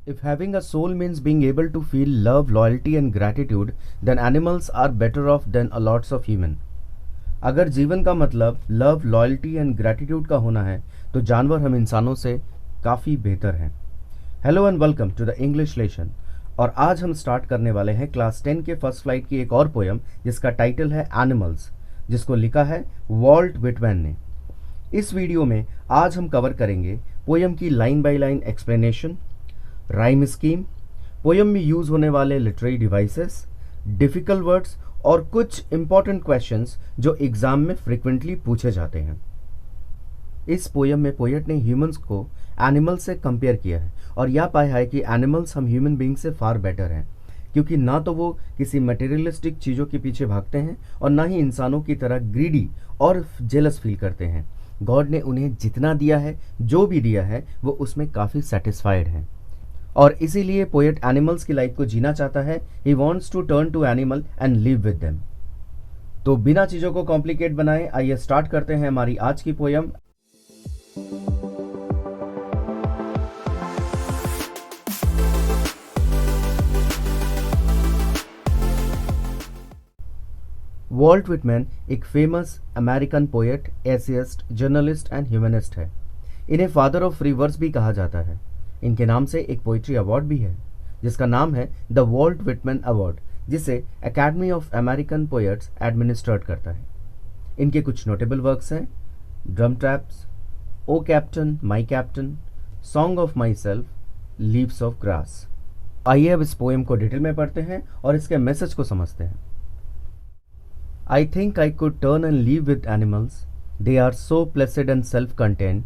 If having a soul means being able to feel love, loyalty and gratitude, then animals are better off than a lots of human. अगर जीवन का मतलब love, loyalty and gratitude का होना है तो जानवर हम इंसानों से काफ़ी बेहतर हैं. Hello and welcome to the English lesson. और आज हम स्टार्ट करने वाले हैं क्लास 10 के फर्स्ट फ्लाइट की एक और पोयम जिसका टाइटल है एनिमल्स, जिसको लिखा है वॉल्ट विटमैन ने. इस वीडियो में आज हम कवर करेंगे पोयम की line by line explanation, rhyme scheme, poem में यूज होने वाले लिटरेरी डिवाइसेस, डिफिकल्ट वर्ड्स और कुछ इंपॉर्टेंट क्वेश्चंस जो एग्जाम में फ्रिक्वेंटली पूछे जाते हैं. इस पोयम में पोएट ने ह्यूमंस को एनिमल्स से कंपेयर किया है और यह पाया है कि एनिमल्स हम ह्यूमन बीइंग से फार बेटर हैं, क्योंकि ना तो वो किसी मटेरियलिस्टिक चीज़ों के पीछे भागते हैं और ना ही इंसानों की तरह ग्रीडी और जेलस फील करते हैं. गॉड ने उन्हें जितना दिया है, जो भी दिया है, वो उसमें काफ़ी सेटिस्फाइड हैं और इसीलिए पोएट एनिमल्स की लाइफ को जीना चाहता है. He wants to turn to animal and live with them. तो बिना चीज़ों को कॉम्प्लिकेट बनाए आइए स्टार्ट करते हैं हमारी आज की पोयम. वॉल्ट विटमैन एक famous American poet, essayist, journalist and humanist है. इन्हें फादर ऑफ फ्री वर्स भी कहा जाता है. इनके नाम से एक पोइट्री अवार्ड भी है जिसका नाम है द वॉल्ट विटमैन अवार्ड, जिसे academy of American poets administrate करता है. इनके कुछ नोटेबल वर्क्स हैं drum traps, O captain my captain, song of my self, leaves of grass. आइए अब इस पोएम को डिटेल में पढ़ते हैं और इसके मैसेज को समझते हैं. I think I could turn and live with animals. They are so placid and self-contained.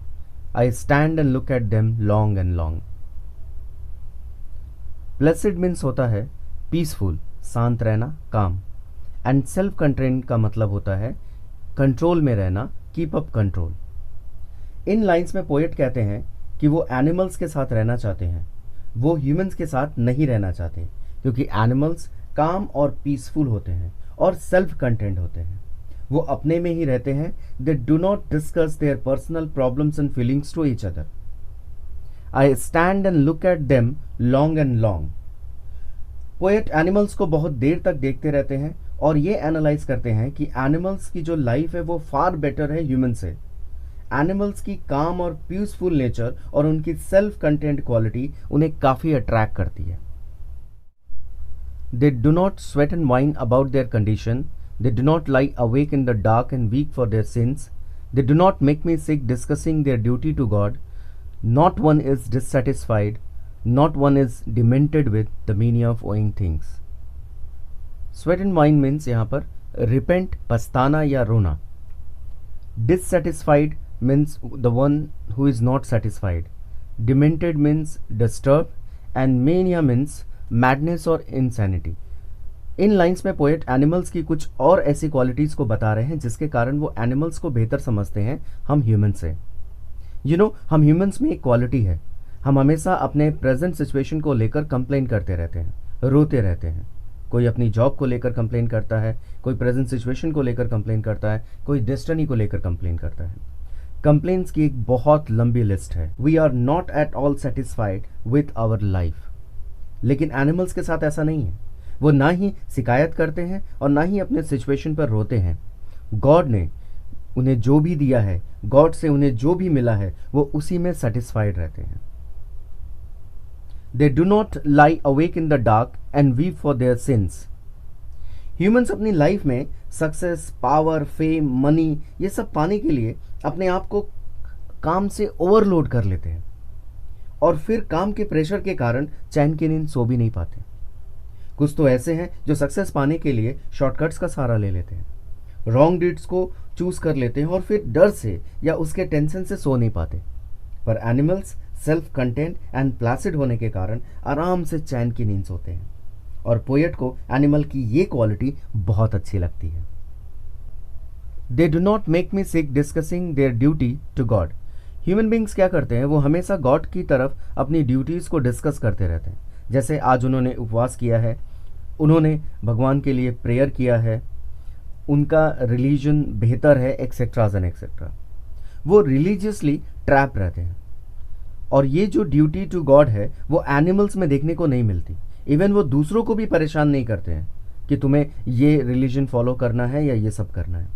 I stand and look at them long and long. Placid means होता है peaceful, शांत रहना, काम. And self-contained का मतलब होता है कंट्रोल में रहना, keep up control. इन लाइन्स में पोएट कहते हैं कि वो एनिमल्स के साथ रहना चाहते हैं, वो ह्यूमंस के साथ नहीं रहना चाहते, क्योंकि एनिमल्स काम और पीसफुल होते हैं और सेल्फ कंटेंट होते हैं. वो अपने में ही रहते हैं. They do not discuss their personal problems and feelings to each other. I stand and look at them long and long. Poet animals को बहुत देर तक देखते रहते हैं और ये एनालाइज करते हैं कि एनिमल्स की जो लाइफ है वो फार बेटर है ह्यूमन से. एनिमल्स की काम और पीसफुल नेचर और उनकी सेल्फ कंटेंट क्वालिटी उन्हें काफ़ी अट्रैक्ट करती है. They do not sweat and whine about their condition. They do not lie awake in the dark and weep for their sins. They do not make me sick discussing their duty to God. Not one is dissatisfied. Not one is demented with the meaning of owing things. Sweat and whine means यहाँ पर repent, पछताना या रोना. Dissatisfied means the one who is not satisfied. Demented means disturbed and mania means madness और insanity. इन lines में poet animals की कुछ और ऐसी क्वालिटीज़ को बता रहे हैं जिसके कारण वो एनिमल्स को बेहतर समझते हैं हम ह्यूमन से. हम ह्यूमंस में एक क्वालिटी है, हम हमेशा अपने प्रेजेंट सिचुएशन को लेकर कंप्लेन करते रहते हैं, रोते रहते हैं. कोई अपनी जॉब को लेकर कंप्लेन करता है, कोई प्रेजेंट सिचुएशन को लेकर कंप्लेन करता है, कोई डेस्टिनी को लेकर कंप्लेन करता है. कंप्लेन्स की एक बहुत लंबी लिस्ट है. We are not at all satisfied with our life. लेकिन एनिमल्स के साथ ऐसा नहीं है. वो ना ही शिकायत करते हैं और ना ही अपने सिचुएशन पर रोते हैं. गॉड ने उन्हें जो भी दिया है, गॉड से उन्हें जो भी मिला है, वो उसी में सेटिस्फाइड रहते हैं. They do not lie awake in the dark and weep for their since. Humans अपनी लाइफ में सक्सेस, पावर, फेम, मनी ये सब पाने के लिए अपने आप को काम से ओवरलोड कर लेते हैं और फिर काम के प्रेशर के कारण चैन की नींद सो भी नहीं पाते. कुछ तो ऐसे हैं जो सक्सेस पाने के लिए शॉर्टकट्स का सहारा ले लेते हैं, रॉन्ग डीड्स को चूज कर लेते हैं और फिर डर से या उसके टेंशन से सो नहीं पाते. पर animals self content and placid होने के कारण आराम से चैन की नींद सोते हैं और पोएट को एनिमल की ये क्वालिटी बहुत अच्छी लगती है. They do not make me sick discussing their duty to God. Human beings क्या करते हैं, वो हमेशा गॉड की तरफ अपनी ड्यूटीज़ को डिस्कस करते रहते हैं. जैसे आज उन्होंने उपवास किया है, उन्होंने भगवान के लिए प्रेयर किया है, उनका रिलीजन बेहतर है, एक्सेट्राज एंड एक्सेट्रा. वो रिलीजियसली ट्रैप रहते हैं. और ये जो ड्यूटी टू गॉड है वो एनिमल्स में देखने को नहीं मिलती। इवन वो दूसरों को भी परेशान नहीं करते हैं कि तुम्हें ये रिलीजन फॉलो करना है या ये सब करना है।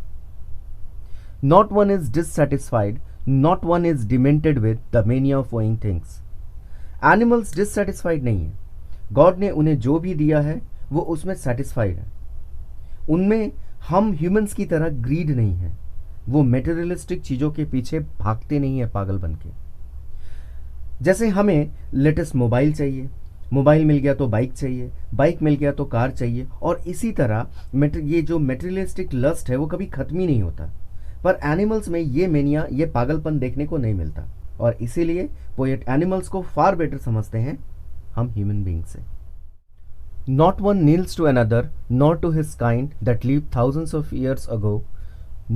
Not one is dissatisfied, not one is demented with the mania of owing things. Animals dissatisfied नहीं है। गॉड ने उन्हें जो भी दिया है वो उसमें सेटिस्फाइड है। उनमें हम ह्यूमंस की तरह ग्रीड नहीं है। वो मेटेरियलिस्टिक चीज़ों के पीछे भागते नहीं है पागल बन के। जैसे हमें लेटेस्ट मोबाइल चाहिए, मोबाइल मिल गया तो बाइक चाहिए, बाइक मिल गया तो कार चाहिए, और इसी तरह ये जो मेटेरियलिस्टिक लस्ट है वो कभी खत्म ही नहीं होता। पर एनिमल्स में ये मेनिया, ये पागलपन देखने को नहीं मिलता, और इसीलिए पोएट एनिमल्स को फार बेटर समझते हैं हम ह्यूमन बीइंग से। Not one kneels to another, nor to his kind that lived thousands of years ago.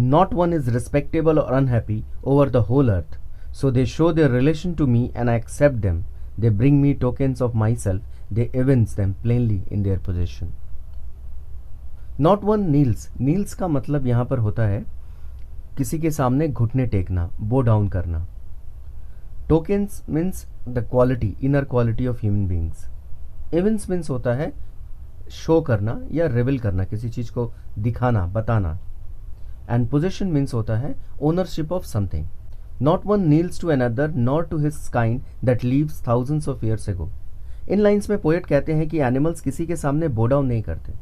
Not one is respectable or unhappy over the whole earth. So they show their relation to me and I accept them. They bring me tokens of myself. They evince them plainly in their possession. Not one kneels. Kneels का मतलब यहाँ पर होता है किसी के सामने घुटने टेकना, बो डाउन करना। Tokens means the quality, inner quality of human beings. Evince means होता है शो करना या रिवील करना, किसी चीज को दिखाना, बताना। एंड पोजीशन मीन्स होता है ownership of something. Not one kneels to another nor to his kind that leaves thousands of years ago. In lines में पोएट कहते हैं कि एनिमल्स किसी के सामने बो डाउन नहीं करते,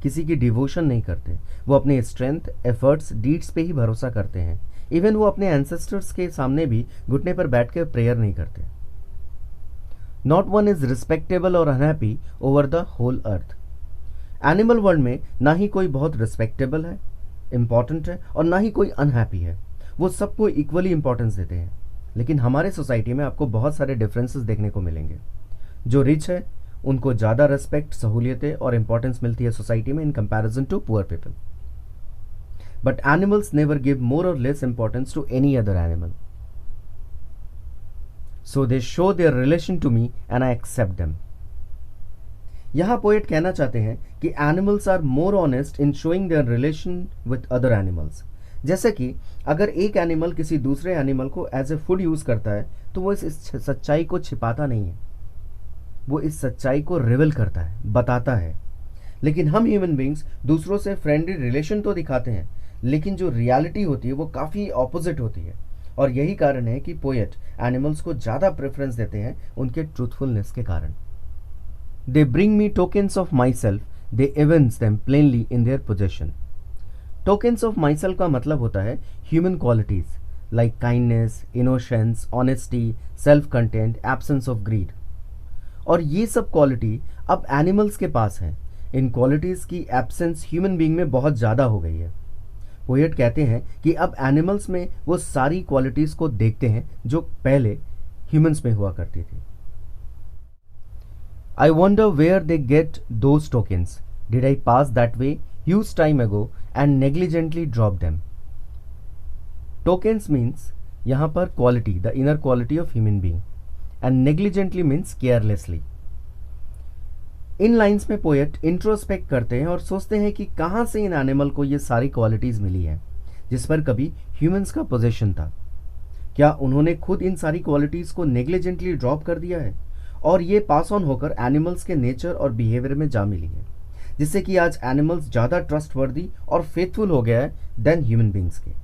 किसी की डिवोशन नहीं करते। वो अपने स्ट्रेंथ, एफर्ट्स, डीड्स पे ही भरोसा करते हैं। इवन वो अपने एंसेस्टर्स के सामने भी घुटने पर बैठ कर प्रेयर नहीं करते। नॉट वन इज रिस्पेक्टेबल और unhappy over the whole earth. Animal world में ना ही कोई बहुत रिस्पेक्टेबल है, इंपॉर्टेंट है, और ना ही कोई अनहैप्पी है। वो सबको इक्वली इंपॉर्टेंस देते हैं। लेकिन हमारे सोसाइटी में आपको बहुत सारे डिफरेंसेस देखने को मिलेंगे। जो रिच है उनको ज़्यादा रेस्पेक्ट, सहूलियतें और इंपॉर्टेंस मिलती है सोसाइटी में in comparison to poor people. But animals never give more or less importance to any other animal. So they show their relation to me and I accept them. यहाँ poet कहना चाहते हैं कि animals are more honest in showing their relation with other animals. जैसे कि अगर एक animal किसी दूसरे एनिमल को एज ए फूड यूज करता है तो वो इस सच्चाई को छिपाता नहीं है, वो इस सच्चाई को रिवील करता है, बताता है। लेकिन हम ह्यूमन बींग्स दूसरों से फ्रेंडली रिलेशन तो दिखाते हैं, लेकिन जो रियलिटी होती है वो काफ़ी ऑपोजिट होती है। और यही कारण है कि पोएट एनिमल्स को ज़्यादा प्रेफरेंस देते हैं उनके ट्रूथफुलनेस के कारण। They bring me tokens of my self, they evince them plainly in their possession. Tokens of my self का मतलब होता है human qualities like kindness, innocence, honesty, self content, absence of greed. और ये सब क्वालिटी अब एनिमल्स के पास है। इन क्वालिटीज़ की एब्सेंस ह्यूमन बीइंग में बहुत ज़्यादा हो गई है। पोएट कहते हैं कि अब एनिमल्स में वो सारी क्वालिटीज़ को देखते हैं जो पहले ह्यूमंस में हुआ करती थी। I wonder where they get those tokens, did I pass that way huge time ago and negligently drop them. Tokens means यहाँ पर quality, the inner quality of human being, and negligently means carelessly. इन lines में poet introspect करते हैं और सोचते हैं कि कहाँ से इन एनिमल को ये सारी क्वालिटीज़ मिली हैं जिस पर कभी ह्यूमंस का पोजेशन था। क्या उन्होंने खुद इन सारी क्वालिटीज़ को नेग्लिजेंटली ड्रॉप कर दिया है और ये पास ऑन होकर एनिमल्स के नेचर और बिहेवियर में जा मिली है, जिससे कि आज एनिमल्स ज़्यादा ट्रस्टवर्दी और फेथफुल हो गया है देन ह्यूमन बींग्स के।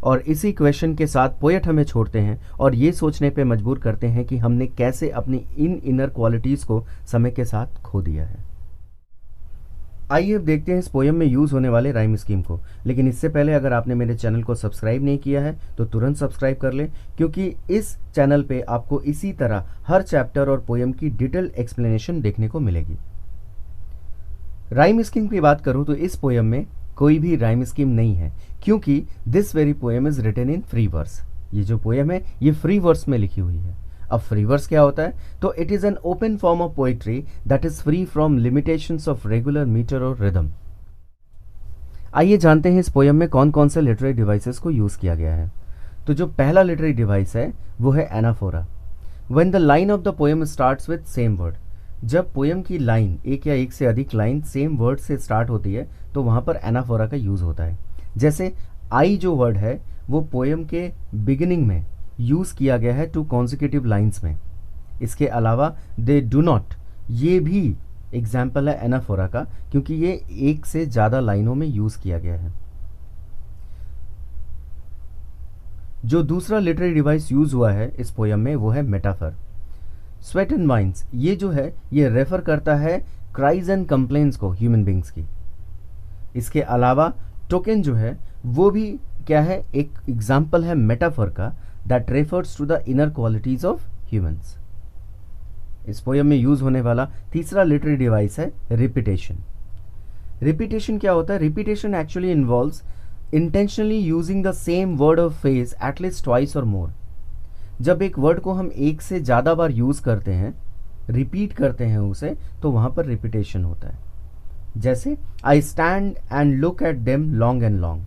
और इसी क्वेश्चन के साथ पोएट हमें छोड़ते हैं और ये सोचने पे मजबूर करते हैं कि हमने कैसे अपनी इन इनर क्वालिटीज़ को समय के साथ खो दिया है। आइए अब देखते हैं इस पोएम में यूज़ होने वाले राइम स्कीम को। लेकिन इससे पहले अगर आपने मेरे चैनल को सब्सक्राइब नहीं किया है तो तुरंत सब्सक्राइब कर लें, क्योंकि इस चैनल पे आपको इसी तरह हर चैप्टर और पोएम की डिटेल एक्सप्लेनेशन देखने को मिलेगी। राइम स्कीम की बात करूँ तो इस पोएम में कोई भी राइम स्कीम नहीं है, क्योंकि this very poem is written in free verse. ये जो पोएम है ये फ्री वर्स में लिखी हुई है। अब फ्री वर्स क्या होता है? तो it is an open form of poetry that is free from limitations of regular meter और रिदम। आइए जानते हैं इस पोएम में कौन कौन से लिटरेरी डिवाइसेस को यूज़ किया गया है। तो जो पहला लिटरेरी डिवाइस है वो है anaphora. When the line of the poem starts with same word, जब पोएम की लाइन एक या एक से अधिक लाइन सेम वर्ड से स्टार्ट होती है तो वहाँ पर एनाफोरा का यूज़ होता है। जैसे आई जो वर्ड है वो पोएम के बिगिनिंग में यूज़ किया गया है 2 कॉन्जिक्यूटिव लाइन्स में। इसके अलावा दे डू नॉट, ये भी एग्जाम्पल है एनाफोरा का, क्योंकि ये एक से ज़्यादा लाइनों में यूज़ किया गया है। जो दूसरा लिटरेरी डिवाइस यूज़ हुआ है इस पोयम में वो है मेटाफर। स्वेट एंड वाइन्स, ये जो है ये रेफर करता है क्राइज एंड कंप्लेंट्स को ह्यूमन बींग्स की। इसके अलावा टोकन जो है वो भी क्या है, एक एग्जाम्पल है मेटाफर का, that refers to the inner qualities of humans. इस पोयम में यूज होने वाला तीसरा लिटरेरी डिवाइस है रिपीटेशन। रिपीटेशन क्या होता है? Repetition actually involves intentionally using the same word और फ्रेज एटलीस्ट ट्वाइस और मोर। जब एक वर्ड को हम एक से ज़्यादा बार यूज़ करते हैं, रिपीट करते हैं उसे, तो वहाँ पर रिपीटेशन होता है। जैसे आई stand and look at them long and long,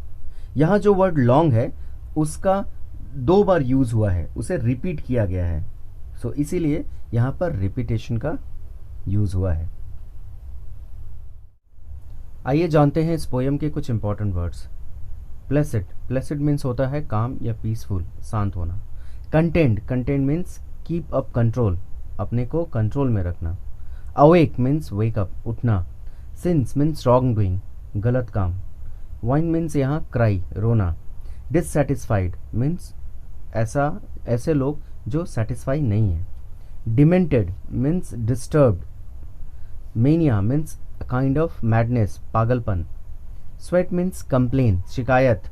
यहाँ जो वर्ड लॉन्ग है उसका 2 बार यूज़ हुआ है, उसे रिपीट किया गया है, सो इसीलिए यहाँ पर रिपीटेशन का यूज़ हुआ है। आइए जानते हैं इस पोयम के कुछ important words. Placid, Placid means होता है काम या पीसफुल, शांत होना। Content, content means keep up control, अपने को कंट्रोल में रखना। अवेक मीन्स वेक अप, उठना। सिंस मीन्स रॉन्ग डूइंग, गलत काम। वाइन मीन्स यहाँ क्राई, रोना। डिससेटिस्फाइड मीन्स ऐसे लोग जो सेटिस्फाई नहीं है। Demented means disturbed. Mania means kind of madness, पागलपन। स्वेट मीन्स कंप्लेन, शिकायत।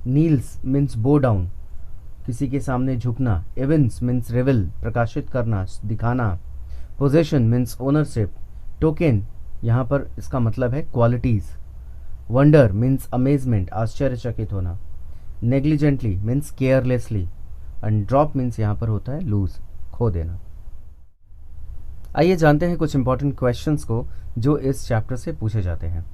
नील्स मीन्स बो डाउन, किसी के सामने झुकना। एविंस मीन्स रिविल, प्रकाशित करना, दिखाना। Possession means ownership. टोकन यहाँ पर इसका मतलब है क्वालिटीज। वंडर मीन्स अमेजमेंट, आश्चर्यचकित होना। Negligently means carelessly. And drop means यहाँ पर होता है लूज, खो देना। आइए जानते हैं कुछ इंपॉर्टेंट क्वेश्चंस को जो इस चैप्टर से पूछे जाते हैं।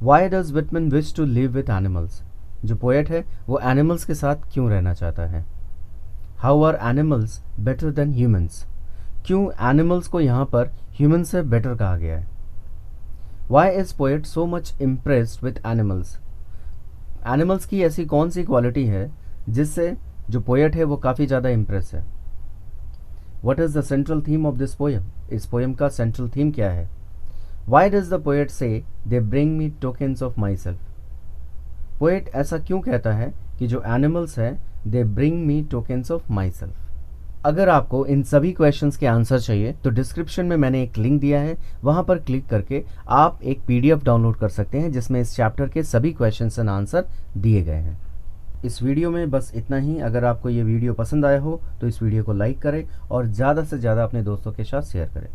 Why does Whitman wish to live with animals, जो पोएट है वो एनिमल्स के साथ क्यों रहना चाहता है। How are animals better than humans, क्यों एनिमल्स को यहाँ पर ह्यूमन से बेटर कहा गया है। Why is poet so much impressed with animals, animals की ऐसी कौन सी क्वालिटी है जिससे जो पोएट है वो काफ़ी ज़्यादा इम्प्रेस है। What is the central theme of this poem, इस पोएम का सेंट्रल थीम क्या है। वाई डज द पोएट से दे bring me tokens of my self, poet ऐसा क्यों कहता है कि जो एनिमल्स है दे bring me tokens of my self. अगर आपको इन सभी क्वेश्चंस के आंसर चाहिए तो डिस्क्रिप्शन में मैंने एक लिंक दिया है, वहां पर क्लिक करके आप एक PDF डाउनलोड कर सकते हैं जिसमें इस चैप्टर के सभी क्वेश्चंस एंड आंसर दिए गए हैं। इस वीडियो में बस इतना ही। अगर आपको ये वीडियो पसंद आया हो तो इस वीडियो को लाइक करें और ज़्यादा से ज़्यादा अपने दोस्तों के साथ शेयर करें।